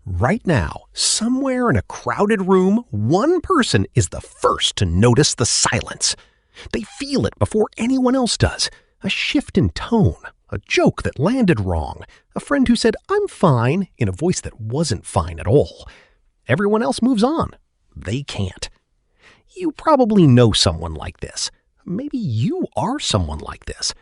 Right now, somewhere in a crowded room, one person is the first to notice the silence. They feel it before anyone else does. A shift in tone, a joke that landed wrong, a friend who said, "I'm fine," in a voice that wasn't fine at all. Everyone else moves on. They can't. You probably know someone like this. Maybe you are someone like this.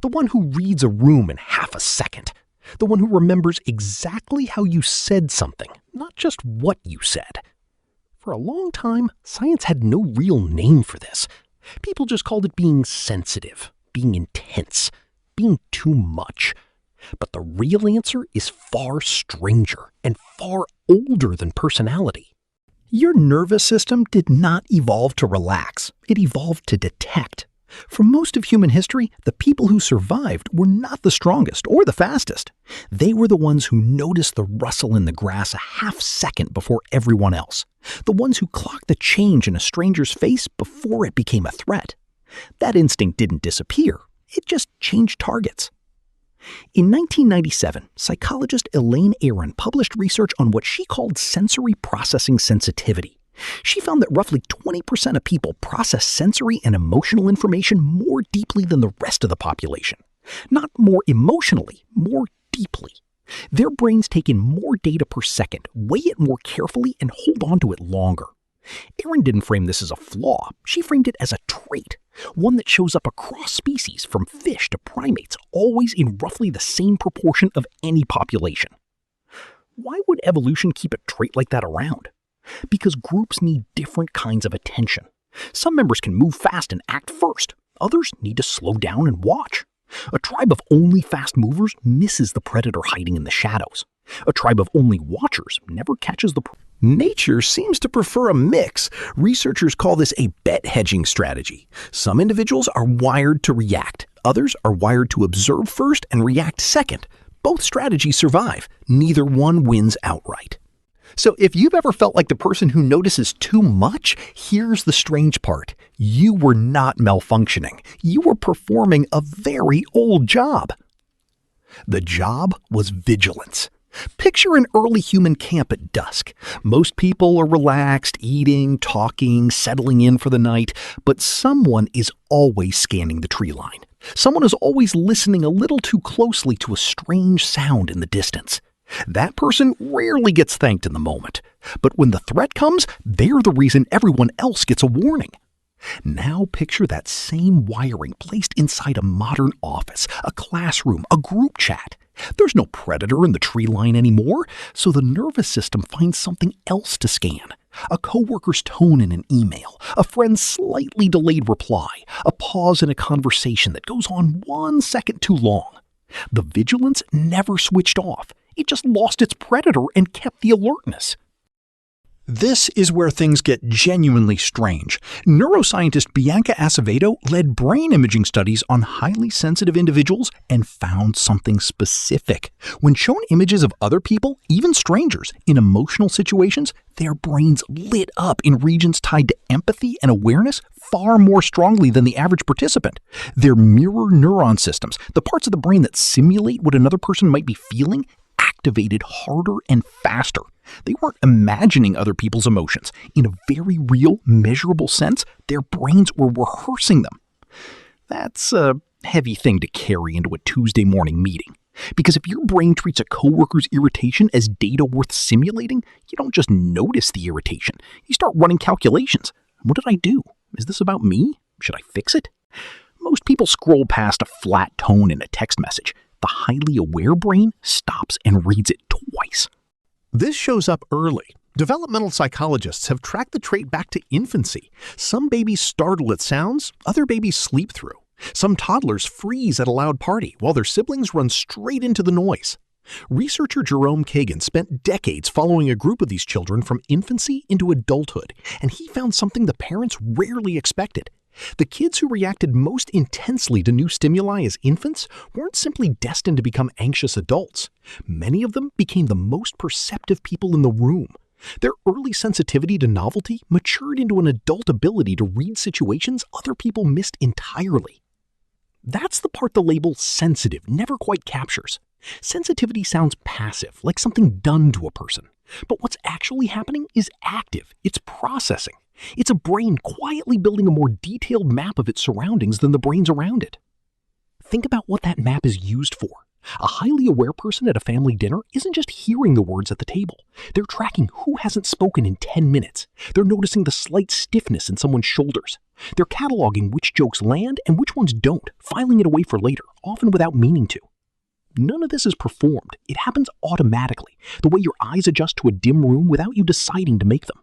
The one who reads a room in half a second. The one who remembers exactly how you said something, not just what you said. For a long time, science had no real name for this. People just called it being sensitive, being intense, being too much. But the real answer is far stranger and far older than personality. Your nervous system did not evolve to relax. It evolved to detect. For most of human history, the people who survived were not the strongest or the fastest. They were the ones who noticed the rustle in the grass a half second before everyone else. The ones who clocked the change in a stranger's face before it became a threat. That instinct didn't disappear. It just changed targets. In 1997, psychologist Elaine Aron published research on what she called sensory processing sensitivity. She found that roughly 20% of people process sensory and emotional information more deeply than the rest of the population. Not more emotionally, more deeply. Their brains take in more data per second, weigh it more carefully, and hold on to it longer. Aron didn't frame this as a flaw. She framed it as a trait, one that shows up across species, from fish to primates, always in roughly the same proportion of any population. Why would evolution keep a trait like that around? Because groups need different kinds of attention. Some members can move fast and act first. Others need to slow down and watch. A tribe of only fast movers misses the predator hiding in the shadows. A tribe of only watchers never catches the prey. Nature seems to prefer a mix. Researchers call this a bet hedging strategy. Some individuals are wired to react. Others are wired to observe first and react second. Both strategies survive. Neither one wins outright. So if you've ever felt like the person who notices too much, here's the strange part. You were not malfunctioning. You were performing a very old job. The job was vigilance. Picture an early human camp at dusk. Most people are relaxed, eating, talking, settling in for the night, but someone is always scanning the tree line. Someone is always listening a little too closely to a strange sound in the distance. That person rarely gets thanked in the moment, but when the threat comes, they're the reason everyone else gets a warning. Now picture that same wiring placed inside a modern office, a classroom, a group chat. There's no predator in the tree line anymore, so the nervous system finds something else to scan. A coworker's tone in an email, a friend's slightly delayed reply, a pause in a conversation that goes on 1 second too long. The vigilance never switched off. It just lost its predator and kept the alertness. This is where things get genuinely strange. Neuroscientist Bianca Acevedo led brain imaging studies on highly sensitive individuals and found something specific. When shown images of other people, even strangers, in emotional situations, their brains lit up in regions tied to empathy and awareness far more strongly than the average participant. Their mirror neuron systems, the parts of the brain that simulate what another person might be feeling, activated harder and faster. They weren't imagining other people's emotions. In a very real, measurable sense, their brains were rehearsing them. That's a heavy thing to carry into a Tuesday morning meeting. Because if your brain treats a coworker's irritation as data worth simulating, you don't just notice the irritation. You start running calculations. What did I do? Is this about me? Should I fix it? Most people scroll past a flat tone in a text message. The highly aware brain stops and reads it twice. This shows up early. Developmental psychologists have tracked the trait back to infancy. Some babies startle at sounds, other babies sleep through. Some toddlers freeze at a loud party, while their siblings run straight into the noise. Researcher Jerome Kagan spent decades following a group of these children from infancy into adulthood, and he found something the parents rarely expected. The kids who reacted most intensely to new stimuli as infants weren't simply destined to become anxious adults. Many of them became the most perceptive people in the room. Their early sensitivity to novelty matured into an adult ability to read situations other people missed entirely. That's the part the label sensitive never quite captures. Sensitivity sounds passive, like something done to a person. But what's actually happening is active. It's processing. It's a brain quietly building a more detailed map of its surroundings than the brains around it. Think about what that map is used for. A highly aware person at a family dinner isn't just hearing the words at the table. They're tracking who hasn't spoken in 10 minutes. They're noticing the slight stiffness in someone's shoulders. They're cataloging which jokes land and which ones don't, filing it away for later, often without meaning to. None of this is performed. It happens automatically, the way your eyes adjust to a dim room without you deciding to make them.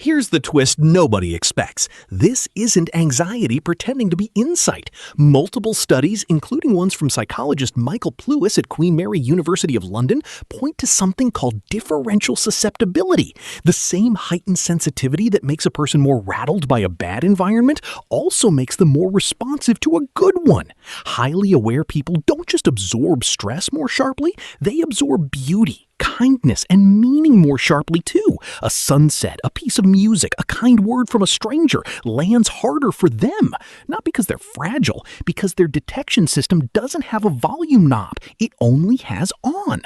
Here's the twist nobody expects. This isn't anxiety pretending to be insight. Multiple studies, including ones from psychologist Michael Plewis at Queen Mary University of London, point to something called differential susceptibility. The same heightened sensitivity that makes a person more rattled by a bad environment also makes them more responsive to a good one. Highly aware people don't just absorb stress more sharply, they absorb beauty, kindness, and meaning more sharply too. A sunset, a piece of music, a kind word from a stranger lands harder for them. Not because they're fragile, because their detection system doesn't have a volume knob. It only has on.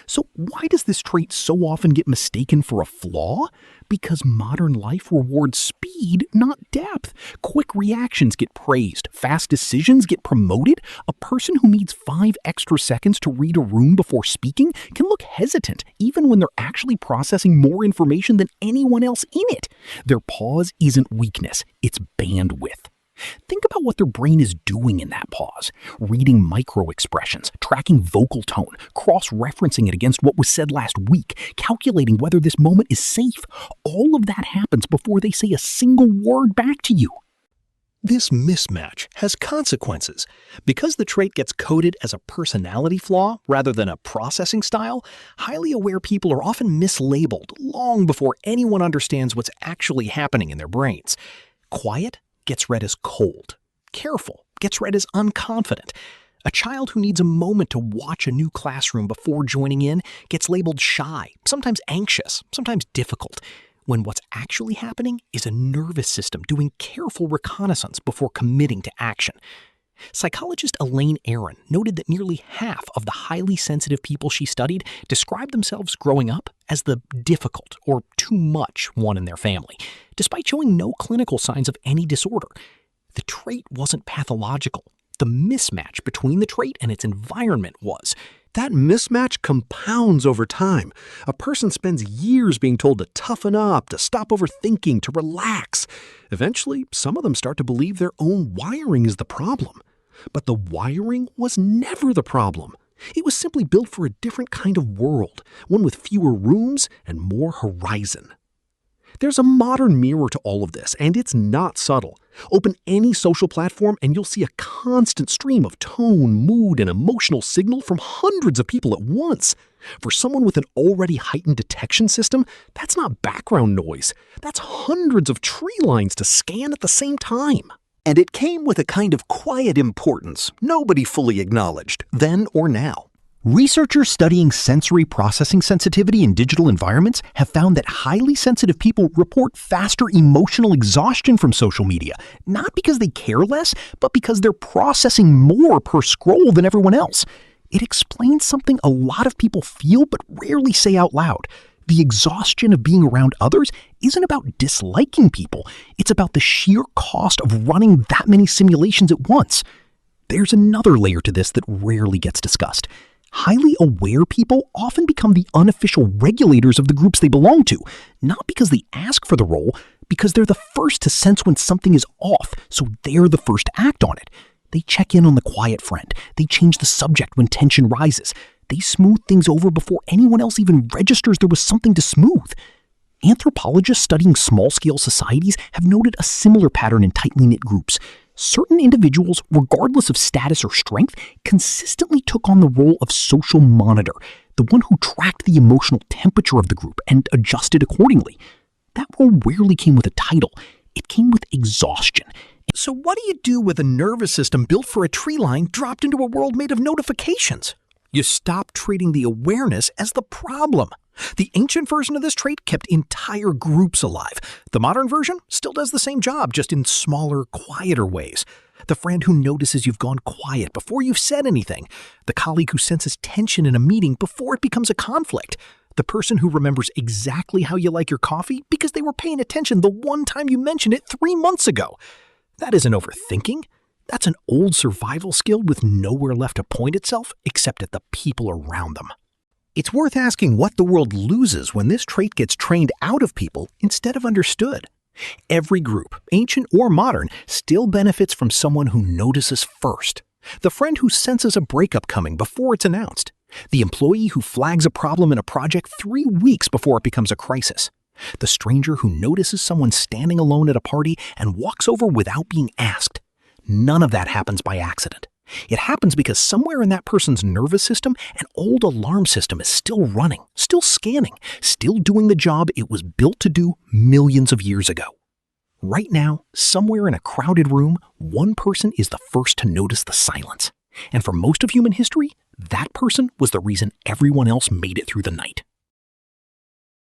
So why does this trait so often get mistaken for a flaw? Because modern life rewards speed, not depth. Quick reactions get praised. Fast decisions get promoted. A person who needs 5 extra seconds to read a room before speaking can look hesitant, even when they're actually processing more information than anyone else in it. Their pause isn't weakness, it's bandwidth. Think about what their brain is doing in that pause. Reading micro-expressions, tracking vocal tone, cross-referencing it against what was said last week, calculating whether this moment is safe. All of that happens before they say a single word back to you. This mismatch has consequences. Because the trait gets coded as a personality flaw rather than a processing style, highly aware people are often mislabeled long before anyone understands what's actually happening in their brains. Quiet gets read as cold. Careful gets read as unconfident. A child who needs a moment to watch a new classroom before joining in gets labeled shy, sometimes anxious, sometimes difficult, when what's actually happening is a nervous system doing careful reconnaissance before committing to action. Psychologist Elaine Aron noted that nearly half of the highly sensitive people she studied described themselves growing up as the difficult or too much one in their family, despite showing no clinical signs of any disorder. The trait wasn't pathological. The mismatch between the trait and its environment was. That mismatch compounds over time. A person spends years being told to toughen up, to stop overthinking, to relax. Eventually, some of them start to believe their own wiring is the problem. But the wiring was never the problem. It was simply built for a different kind of world, one with fewer rooms and more horizon. There's a modern mirror to all of this, and it's not subtle. Open any social platform and you'll see a constant stream of tone, mood, and emotional signal from hundreds of people at once. For someone with an already heightened detection system, that's not background noise. That's hundreds of tree lines to scan at the same time. And it came with a kind of quiet importance nobody fully acknowledged, then or now. Researchers studying sensory processing sensitivity in digital environments have found that highly sensitive people report faster emotional exhaustion from social media, not because they care less, but because they're processing more per scroll than everyone else. It explains something a lot of people feel but rarely say out loud. The exhaustion of being around others isn't about disliking people. It's about the sheer cost of running that many simulations at once. There's another layer to this that rarely gets discussed. Highly aware people often become the unofficial regulators of the groups they belong to, not because they ask for the role, because they're the first to sense when something is off, so they're the first to act on it. They check in on the quiet friend. They change the subject when tension rises. They smooth things over before anyone else even registers there was something to smooth. Anthropologists studying small-scale societies have noted a similar pattern in tightly knit groups. Certain individuals, regardless of status or strength, consistently took on the role of social monitor, the one who tracked the emotional temperature of the group and adjusted accordingly. That role rarely came with a title. It came with exhaustion. So what do you do with a nervous system built for a tree line dropped into a world made of notifications? You stop treating the awareness as the problem. The ancient version of this trait kept entire groups alive. The modern version still does the same job, just in smaller, quieter ways. The friend who notices you've gone quiet before you've said anything. The colleague who senses tension in a meeting before it becomes a conflict. The person who remembers exactly how you like your coffee because they were paying attention the one time you mentioned it 3 months ago. That isn't overthinking. That's an old survival skill with nowhere left to point itself except at the people around them. It's worth asking what the world loses when this trait gets trained out of people instead of understood. Every group, ancient or modern, still benefits from someone who notices first. The friend who senses a breakup coming before it's announced. The employee who flags a problem in a project 3 weeks before it becomes a crisis. The stranger who notices someone standing alone at a party and walks over without being asked. None of that happens by accident. It happens because somewhere in that person's nervous system, an old alarm system is still running, still scanning, still doing the job it was built to do millions of years ago. Right now, somewhere in a crowded room, one person is the first to notice the silence. And for most of human history, that person was the reason everyone else made it through the night.